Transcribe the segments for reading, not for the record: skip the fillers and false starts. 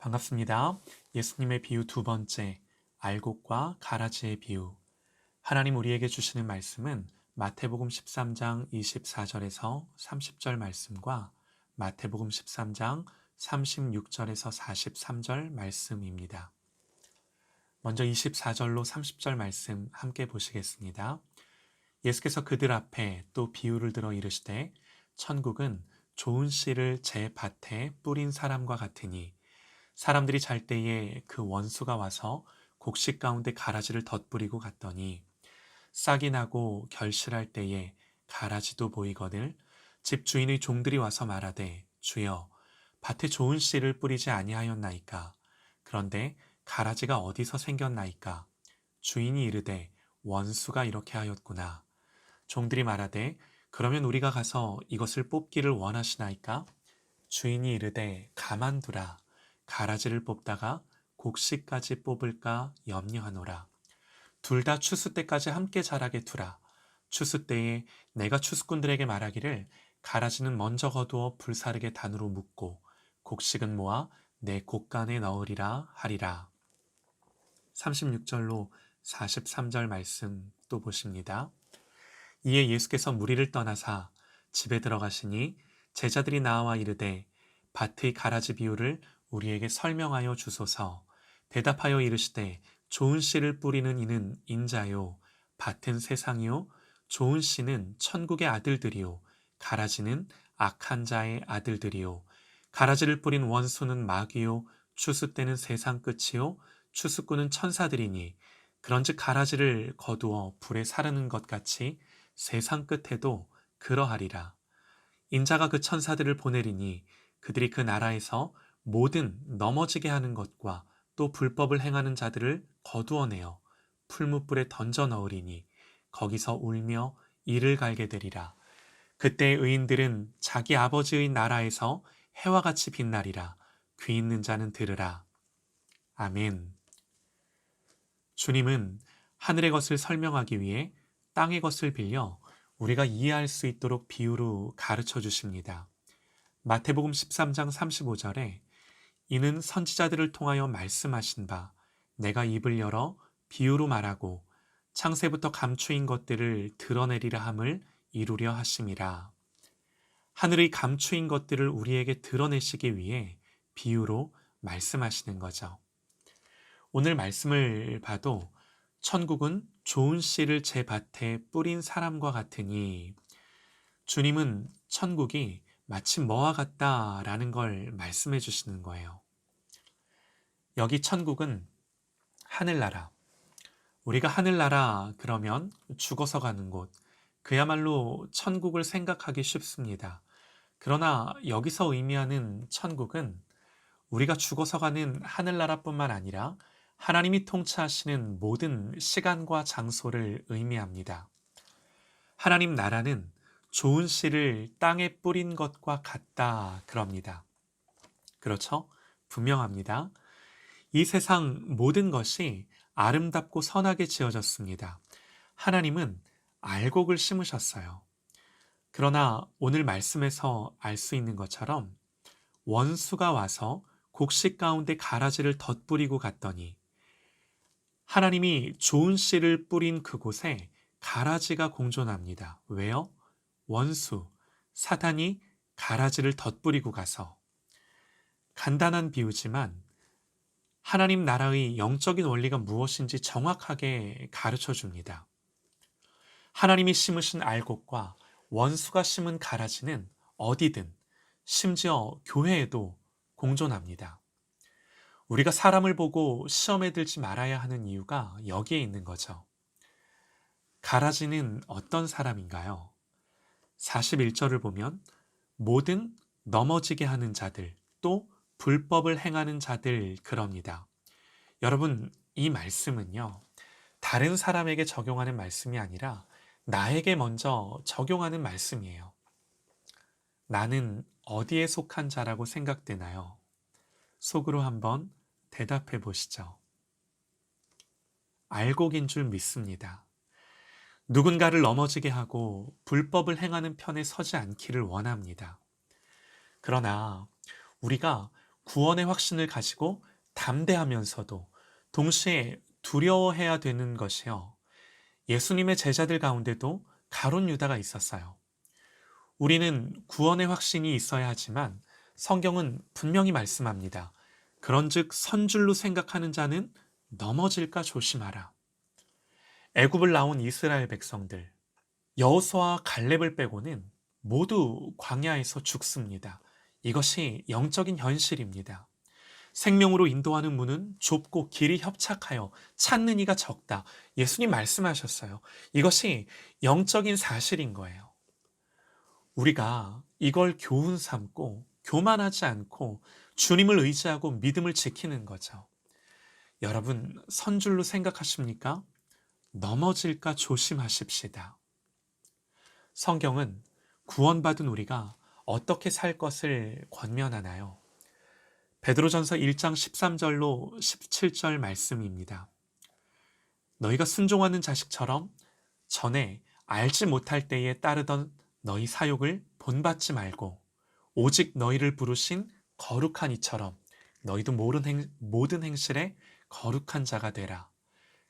반갑습니다. 예수님의 비유 두 번째, 알곡과 가라지의 비유. 하나님 우리에게 주시는 말씀은 마태복음 13장 24절에서 30절 말씀과 마태복음 13장 36절에서 43절 말씀입니다. 먼저 24절로 30절 말씀 함께 보시겠습니다. 예수께서 그들 앞에 또 비유를 들어 이르시되 천국은 좋은 씨를 제 밭에 뿌린 사람과 같으니 사람들이 잘 때에 그 원수가 와서 곡식 가운데 가라지를 덧뿌리고 갔더니 싹이 나고 결실할 때에 가라지도 보이거늘 집 주인의 종들이 와서 말하되 주여 밭에 좋은 씨를 뿌리지 아니하였나이까 그런데 가라지가 어디서 생겼나이까 주인이 이르되 원수가 이렇게 하였구나 종들이 말하되 그러면 우리가 가서 이것을 뽑기를 원하시나이까 주인이 이르되 가만두라 가라지를 뽑다가 곡식까지 뽑을까 염려하노라. 둘 다 추수 때까지 함께 자라게 두라. 추수 때에 내가 추수꾼들에게 말하기를 가라지는 먼저 거두어 불사르게 단으로 묶고 곡식은 모아 내 곡간에 넣으리라 하리라. 36절로 43절 말씀 또 보십니다. 이에 예수께서 무리를 떠나사 집에 들어가시니 제자들이 나와 이르되 밭의 가라지 비유를 우리에게 설명하여 주소서. 대답하여 이르시되 좋은 씨를 뿌리는 이는 인자요 밭은 세상이요 좋은 씨는 천국의 아들들이요 가라지는 악한 자의 아들들이요 가라지를 뿌린 원수는 마귀요 추수 때는 세상 끝이요 추수꾼은 천사들이니 그런즉 가라지를 거두어 불에 사르는 것 같이 세상 끝에도 그러하리라. 인자가 그 천사들을 보내리니 그들이 그 나라에서 모든 넘어지게 하는 것과 또 불법을 행하는 자들을 거두어내어 풀무불에 던져 넣으리니 거기서 울며 이를 갈게 되리라. 그때 의인들은 자기 아버지의 나라에서 해와 같이 빛나리라. 귀 있는 자는 들으라. 아멘. 주님은 하늘의 것을 설명하기 위해 땅의 것을 빌려 우리가 이해할 수 있도록 비유로 가르쳐 주십니다. 마태복음 13장 35절에 이는 선지자들을 통하여 말씀하신 바 내가 입을 열어 비유로 말하고 창세부터 감추인 것들을 드러내리라 함을 이루려 하심이라. 하늘의 감추인 것들을 우리에게 드러내시기 위해 비유로 말씀하시는 거죠. 오늘 말씀을 봐도 천국은 좋은 씨를 제 밭에 뿌린 사람과 같으니 주님은 천국이 마치 뭐와 같다라는 걸 말씀해 주시는 거예요. 여기 천국은 하늘나라. 우리가 하늘나라 그러면 죽어서 가는 곳, 그야말로 천국을 생각하기 쉽습니다. 그러나 여기서 의미하는 천국은 우리가 죽어서 가는 하늘나라뿐만 아니라 하나님이 통치하시는 모든 시간과 장소를 의미합니다. 하나님 나라는 좋은 씨를 땅에 뿌린 것과 같다 그럽니다. 그렇죠? 분명합니다. 이 세상 모든 것이 아름답고 선하게 지어졌습니다. 하나님은 알곡을 심으셨어요. 그러나 오늘 말씀에서 알 수 있는 것처럼 원수가 와서 곡식 가운데 가라지를 덧뿌리고 갔더니 하나님이 좋은 씨를 뿌린 그곳에 가라지가 공존합니다. 왜요? 원수, 사단이 가라지를 덧뿌리고 가서. 간단한 비유지만 하나님 나라의 영적인 원리가 무엇인지 정확하게 가르쳐 줍니다. 하나님이 심으신 알곡과 원수가 심은 가라지는 어디든 심지어 교회에도 공존합니다. 우리가 사람을 보고 시험에 들지 말아야 하는 이유가 여기에 있는 거죠. 가라지는 어떤 사람인가요? 41절을 보면 모든 넘어지게 하는 자들, 또 불법을 행하는 자들 그럽니다. 여러분, 이 말씀은요, 다른 사람에게 적용하는 말씀이 아니라 나에게 먼저 적용하는 말씀이에요. 나는 어디에 속한 자라고 생각되나요? 속으로 한번 대답해 보시죠. 알곡인 줄 믿습니다. 누군가를 넘어지게 하고 불법을 행하는 편에 서지 않기를 원합니다. 그러나 우리가 구원의 확신을 가지고 담대하면서도 동시에 두려워해야 되는 것이요. 예수님의 제자들 가운데도 가룟 유다가 있었어요. 우리는 구원의 확신이 있어야 하지만 성경은 분명히 말씀합니다. 그런즉 선줄로 생각하는 자는 넘어질까 조심하라. 애굽을 나온 이스라엘 백성들, 여호수아와 갈렙을 빼고는 모두 광야에서 죽습니다. 이것이 영적인 현실입니다. 생명으로 인도하는 문은 좁고 길이 협착하여 찾는 이가 적다. 예수님 말씀하셨어요. 이것이 영적인 사실인 거예요. 우리가 이걸 교훈 삼고 교만하지 않고 주님을 의지하고 믿음을 지키는 거죠. 여러분, 선줄로 생각하십니까? 넘어질까 조심하십시다. 성경은 구원받은 우리가 어떻게 살 것을 권면하나요? 베드로전서 1장 13절로 17절 말씀입니다. 너희가 순종하는 자식처럼 전에 알지 못할 때에 따르던 너희 사욕을 본받지 말고 오직 너희를 부르신 거룩한 이처럼 너희도 모든 행실에 거룩한 자가 되라.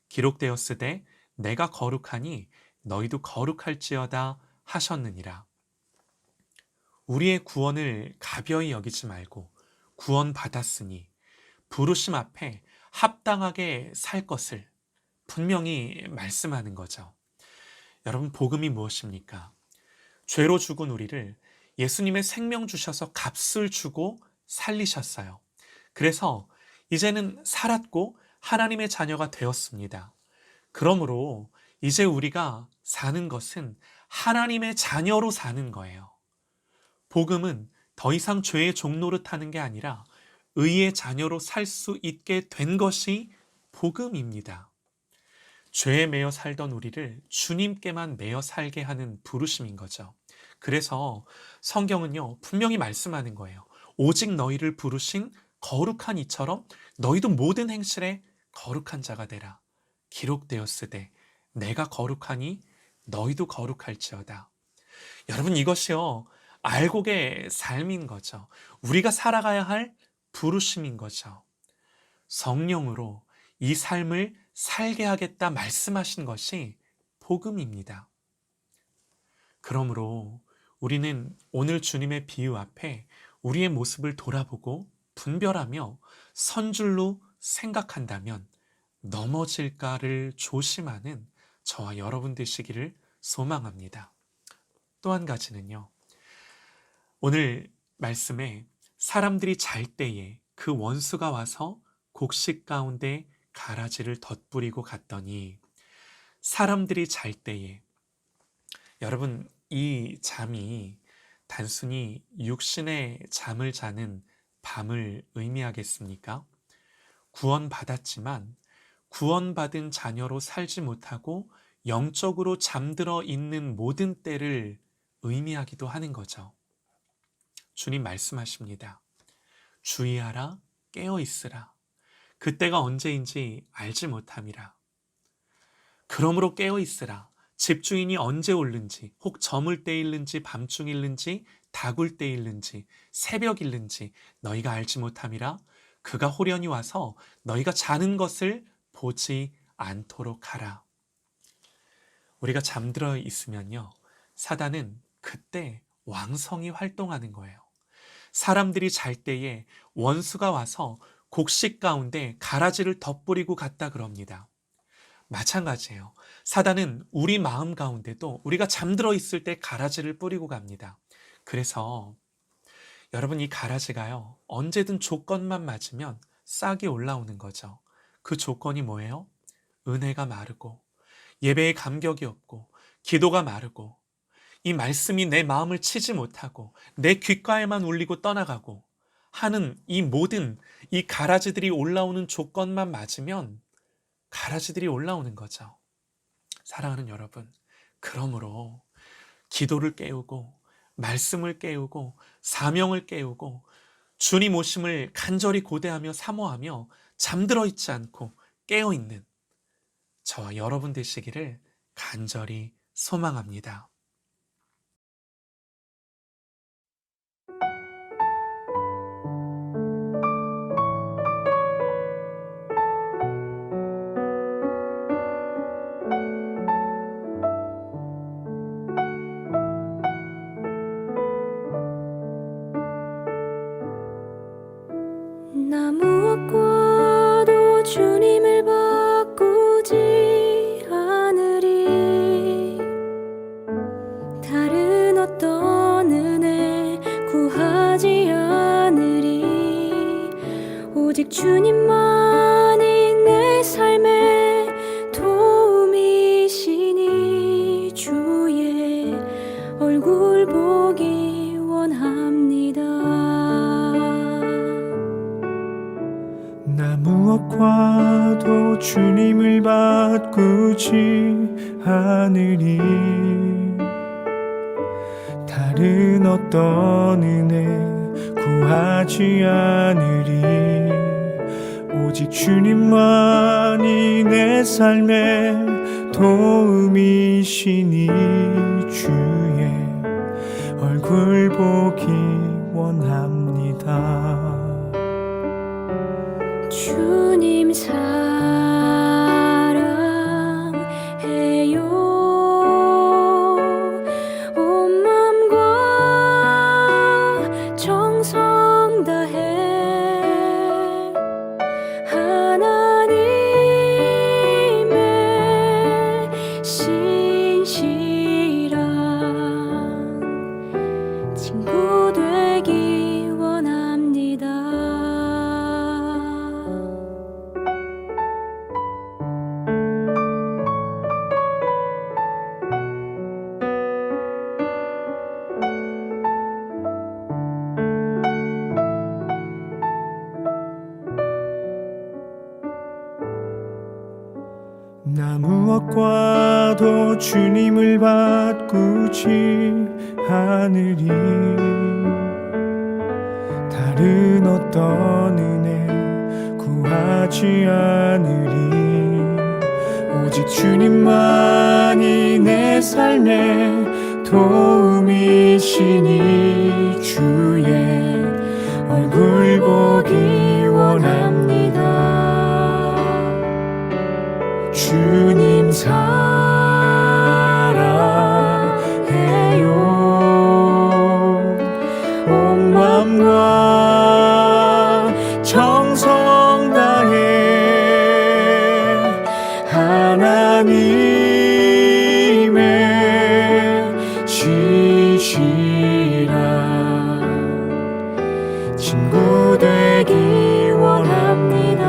기록되었으되 내가 거룩하니 너희도 거룩할지어다 하셨느니라. 우리의 구원을 가벼이 여기지 말고 구원받았으니 부르심 앞에 합당하게 살 것을 분명히 말씀하는 거죠. 여러분, 복음이 무엇입니까? 죄로 죽은 우리를 예수님의 생명 주셔서 값을 주고 살리셨어요. 그래서 이제는 살았고 하나님의 자녀가 되었습니다. 그러므로 이제 우리가 사는 것은 하나님의 자녀로 사는 거예요. 복음은 더 이상 죄의 종노릇 하는 게 아니라 의의 자녀로 살 수 있게 된 것이 복음입니다. 죄에 매여 살던 우리를 주님께만 매여 살게 하는 부르심인 거죠. 그래서 성경은요, 분명히 말씀하는 거예요. 오직 너희를 부르신 거룩한 이처럼 너희도 모든 행실에 거룩한 자가 되라. 기록되었으되 내가 거룩하니 너희도 거룩할지어다. 여러분, 이것이요, 알곡의 삶인 거죠. 우리가 살아가야 할 부르심인 거죠. 성령으로 이 삶을 살게 하겠다 말씀하신 것이 복음입니다. 그러므로 우리는 오늘 주님의 비유 앞에 우리의 모습을 돌아보고 분별하며 선줄로 생각한다면 넘어질까를 조심하는 저와 여러분 되시기를 소망합니다. 또 한 가지는요, 오늘 말씀에 사람들이 잘 때에 그 원수가 와서 곡식 가운데 가라지를 덧뿌리고 갔더니, 사람들이 잘 때에, 여러분, 이 잠이 단순히 육신의 잠을 자는 밤을 의미하겠습니까? 구원받았지만 구원받은 자녀로 살지 못하고 영적으로 잠들어 있는 모든 때를 의미하기도 하는 거죠. 주님 말씀하십니다. 주의하라, 깨어 있으라. 그때가 언제인지 알지 못함이라. 그러므로 깨어 있으라. 집주인이 언제 올는지, 혹 저물 때일는지 밤중일는지 다굴 때일는지 새벽일는지 너희가 알지 못함이라. 그가 호련히 와서 너희가 자는 것을 보지 않도록 하라. 우리가 잠들어 있으면요, 사단은 그때 왕성히 활동하는 거예요. 사람들이 잘 때에 원수가 와서 곡식 가운데 가라지를 덧뿌리고 갔다 그럽니다. 마찬가지예요. 사단은 우리 마음 가운데도 우리가 잠들어 있을 때 가라지를 뿌리고 갑니다. 그래서 여러분, 이 가라지가요, 언제든 조건만 맞으면 싹이 올라오는 거죠. 그 조건이 뭐예요? 은혜가 마르고 예배에 감격이 없고 기도가 마르고 이 말씀이 내 마음을 치지 못하고 내 귓가에만 울리고 떠나가고 하는 이 모든 이 가라지들이 올라오는 조건만 맞으면 가라지들이 올라오는 거죠. 사랑하는 여러분, 그러므로 기도를 깨우고 말씀을 깨우고 사명을 깨우고 주님 오심을 간절히 고대하며 사모하며 잠들어 있지 않고 깨어있는 저와 여러분 되시기를 간절히 소망합니다. 나 무엇과도 주님을 바꾸지 않으리. 다른 어떤 은혜 구하지 않으리. 오직 주님만이 내 삶의 도움이시니 주의 얼굴 보기 원합니다. 나 무엇과도 주님을 바꾸지 않으리. 다른 어떤 은혜 구하지 않으리. 오직 주님만이 내 삶의 도움이시니 주의 얼굴 보기 원합니다. 주님 사랑해요. 온 마음과 정성 다해 하나님의 신실한 친구 되기 원합니다. 나 무엇과도 주님을 바꾸지 않으리. 다른 어떤 은혜 구하지 않으리. 오직 주님만이 내 삶의 도움이시니 주의 얼굴 보기 원합니다. 주님 사랑해요. 온 마음과 정성 다해 하나님의 신실한 친구 되기 원합니다.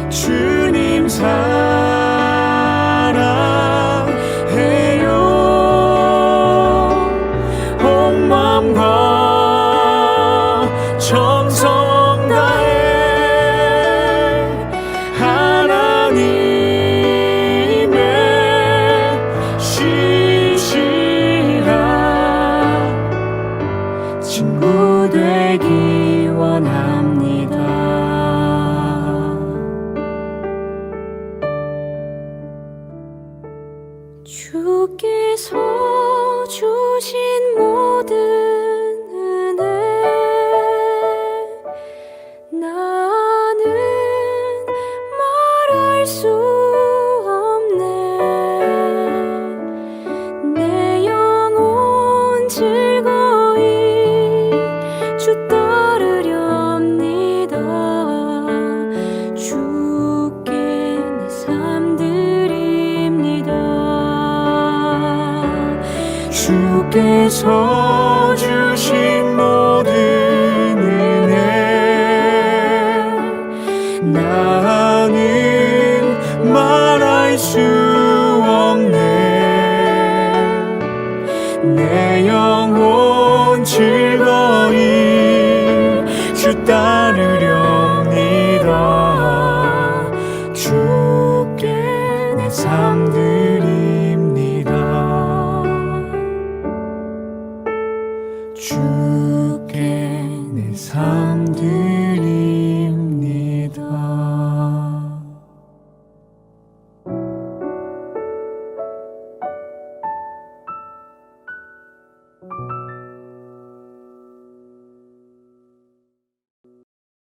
주님 사랑해요. 온 마음과 정성 다해 하나님의 신실한 친구 되기 원합니다.